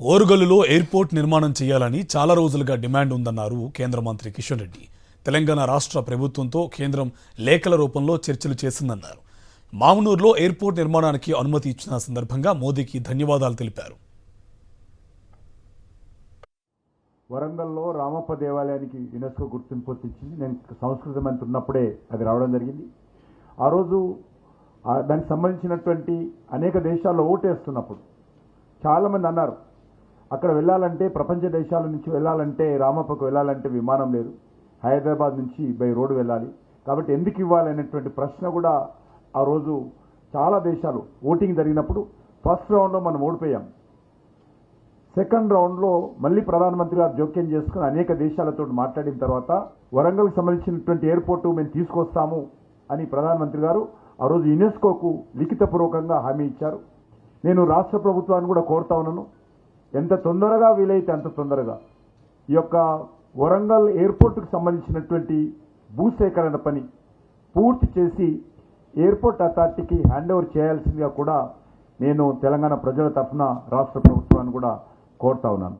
ఓరుగల్లులో airport నిర్మాణం చేయాలని చాలా రోజులుగా డిమాండ్ ఉందన్నారు కేంద్ర మంత్రి కిషన్ రెడ్డి. తెలంగాణ రాష్ట్ర ప్రభుత్వంతో కేంద్రం లేఖల రూపంలో చర్చలు చేసిందన్నారు. మామునూరులో ఎయిర్పోర్ట్ నిర్మాణానికి అనుమతి ఇచ్చిన సందర్భంగా మోదీకి ధన్యవాదాలు తెలిపారు. వరంగల్లో రామప్ప దేవాలయానికి యునెస్కో గుర్తింపు ఇచ్చింది. నేను సంస్కృతి మంత్రి ఉన్నప్పుడే అది రావడం జరిగింది. ఆ రోజు దానికి సంబంధించినటువంటి అనేక దేశాల్లో ఓటేస్తున్నప్పుడు చాలామంది అన్నారు, అక్కడ వెళ్ళాలంటే ప్రపంచ దేశాల నుంచి వెళ్ళాలంటే రామప్పకు వెళ్ళాలంటే విమానం లేదు, హైదరాబాద్ నుంచి బై రోడ్డు వెళ్ళాలి, కాబట్టి ఎందుకు ఇవ్వాలనేటువంటి ప్రశ్న కూడా ఆ రోజు చాలా దేశాలు ఓటింగ్ జరిగినప్పుడు ఫస్ట్ రౌండ్లో మనం ఓడిపోయాం. సెకండ్ రౌండ్లో మళ్ళీ ప్రధానమంత్రి గారు జోక్యం చేసుకుని అనేక దేశాలతో మాట్లాడిన తర్వాత వరంగల్కి సంబంధించినటువంటి ఎయిర్పోర్టు మేము తీసుకొస్తాము అని ప్రధానమంత్రి గారు ఆ రోజు యునెస్కోకు లిఖితపూర్వకంగా హామీ ఇచ్చారు. నేను రాష్ట్ర ప్రభుత్వాన్ని కూడా కోరుతా ఉన్నాను, ఎంత తొందరగా వీలైతే అంత తొందరగా ఈ యొక్క వరంగల్ ఎయిర్పోర్టుకు సంబంధించినటువంటి భూసేకరణ పని పూర్తి చేసి ఎయిర్పోర్ట్ అథారిటీకి హ్యాండ్ ఓవర్ చేయాల్సిందిగా కూడా నేను తెలంగాణ ప్రజల తరఫున రాష్ట్ర ప్రభుత్వాన్ని కూడా కోరుతా ఉన్నాను.